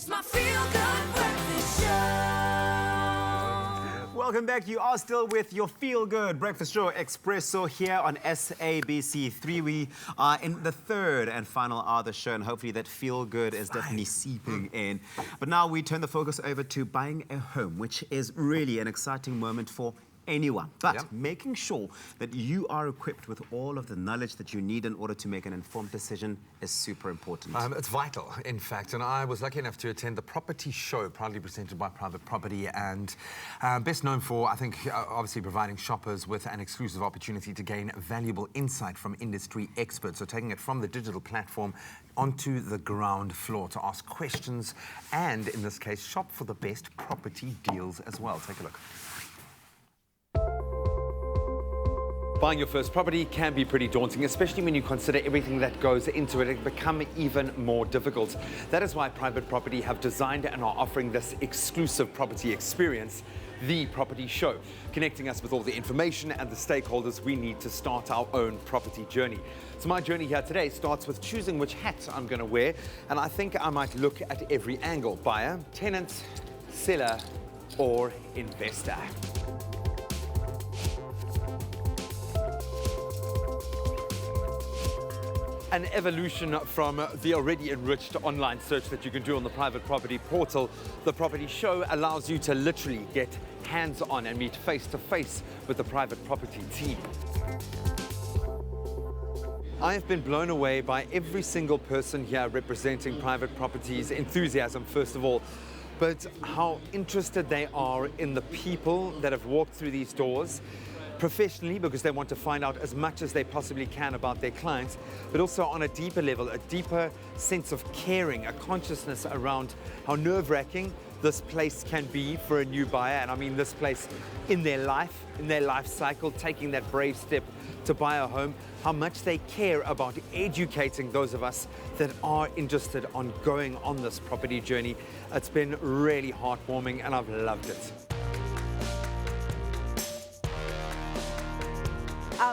It's my feel-good breakfast show. Welcome back. You are still with your feel-good breakfast show, Expresso, here on SABC3. We are in the third and final hour of the show, and hopefully that feel-good is definitely seeping in. But now we turn the focus over to buying a home, which is really an exciting moment for anyone, but making sure that you are equipped with all of the knowledge that you need in order to make an informed decision is super important. It's vital, in fact, and I was lucky enough to attend the Property Show, proudly presented by Private Property, and best known for, I think, obviously providing shoppers with an exclusive opportunity to gain valuable insight from industry experts. So taking it from the digital platform onto the ground floor to ask questions and, in this case, shop for the best property deals as well. Take a look. Buying your first property can be pretty daunting, especially when you consider everything that goes into it. It can become even more difficult. That is why Private Property have designed and are offering this exclusive property experience, the Property Show, connecting us with all the information and the stakeholders we need to start our own property journey. So my journey here today starts with choosing which hat I'm going to wear, and I think I might look at every angle: buyer, tenant, seller, or investor. An evolution from the already enriched online search that you can do on the Private Property portal, the Property Show allows you to literally get hands-on and meet face-to-face with the Private Property team. I have been blown away by every single person here representing Private Property's enthusiasm, first of all, but how interested they are in the people that have walked through these doors, professionally, because they want to find out as much as they possibly can about their clients, but also on a deeper level, a deeper sense of caring, a consciousness around how nerve-wracking this place can be for a new buyer, and I mean this place in their life cycle, taking that brave step to buy a home, how much they care about educating those of us that are interested on going on this property journey. It's been really heartwarming and I've loved it.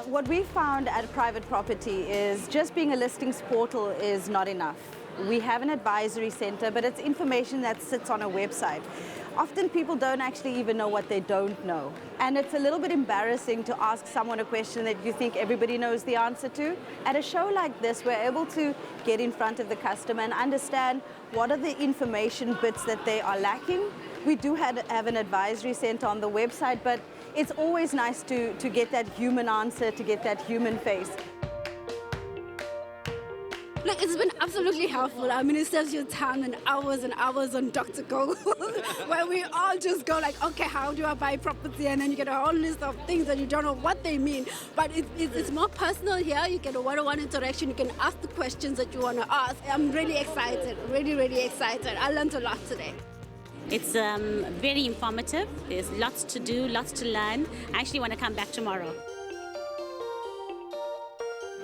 What we found at Private Property is just being a listings portal is not enough. We have an advisory center, but it's information that sits on a website. Often people don't actually even know what they don't know. And it's a little bit embarrassing to ask someone a question that you think everybody knows the answer to. At a show like this, we're able to get in front of the customer and understand what are the information bits that they are lacking. We do have an advisory center on the website, but it's always nice to get that human answer, to get that human face. Look, it's been absolutely helpful. I mean, it saves you time and hours on Dr. Google, where we all just go like, okay, how do I buy property? And then you get a whole list of things and you don't know what they mean. But it's more personal here. You get a one-on-one interaction. You can ask the questions that you want to ask. I'm really excited, really excited. I learned a lot today. It's very informative. There's lots to do, lots to learn. I actually want to come back tomorrow.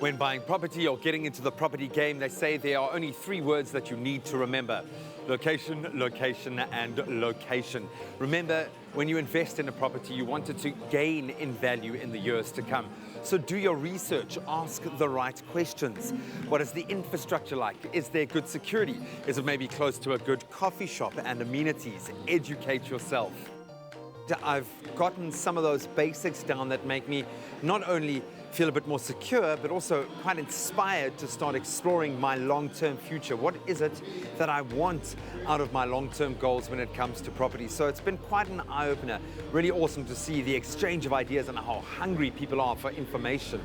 When buying property or getting into the property game, they say there are only 3 words that you need to remember: location, location, and location. Remember, when you invest in a property, you want it to gain in value in the years to come. So do your research, ask the right questions. What is the infrastructure like? Is there good security? Is it maybe close to a good coffee shop and amenities? Educate yourself. I've gotten some of those basics down that make me not only feel a bit more secure, but also quite inspired to start exploring my long-term future. What is it that I want out of my long-term goals when it comes to property? So it's been quite an eye-opener. Really awesome to see the exchange of ideas and how hungry people are for information.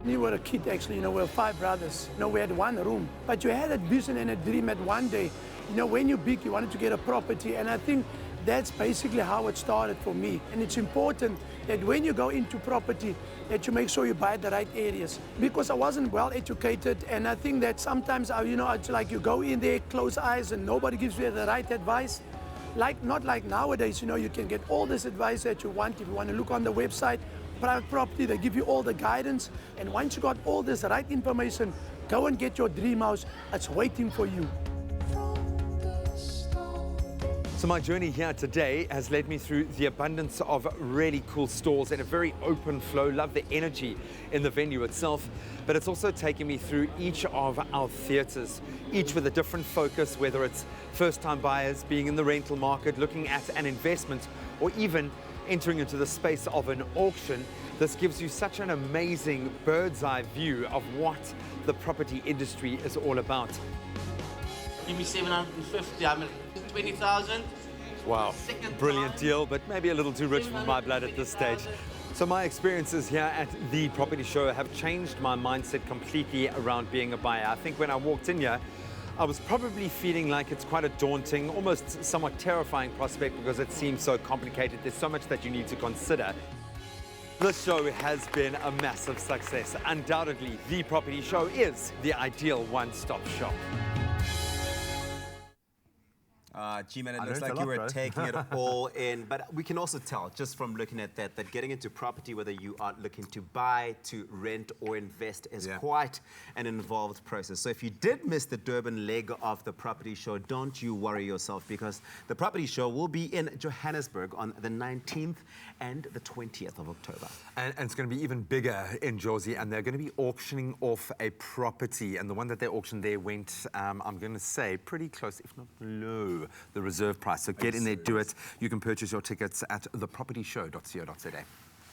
When you were a kid, actually, we were 5 brothers. We had one room, but you had a vision and a dream that one day, when you're big, you wanted to get a property, and I think that's basically how it started for me. And it's important that when you go into property, that you make sure you buy the right areas. Because I wasn't well educated, and I think that sometimes, it's like you go in there, close eyes, and nobody gives you the right advice. Not like nowadays, you can get all this advice that you want. If you want to look on the website, Private Property, they give you all the guidance. And once you got all this right information, go and get your dream house. It's waiting for you. So my journey here today has led me through the abundance of really cool stalls and a very open flow. Love the energy in the venue itself, but it's also taken me through each of our theatres, each with a different focus, whether it's first-time buyers, being in the rental market, looking at an investment, or even entering into the space of an auction. This gives you such an amazing bird's eye view of what the property industry is all about. Give me 750, I'm at 20,000. Wow, Second brilliant time. deal, but maybe a little too rich for my blood at this stage. So my experiences here at the property show have changed my mindset completely around being a buyer. I think when I walked in here, I was probably feeling like it's quite a daunting, almost somewhat terrifying prospect because it seems so complicated. There's so much that you need to consider. This show has been a massive success. Undoubtedly, the property show is the ideal one-stop shop. G-Man, it I looks learned a like you lot, were bro. taking it all in, but we can also tell just from looking at that getting into property, whether you are looking to buy, to rent, or invest, is quite an involved process. So if you did miss the Durban leg of the property show, don't you worry yourself, because the property show will be in Johannesburg on the 19th and the 20th of October. And it's going to be even bigger in Jersey, and they're going to be auctioning off a property. And the one that they auctioned there went, I'm going to say, pretty close, if not below the reserve price. So get in there, do it. You can purchase your tickets at thepropertyshow.co.za.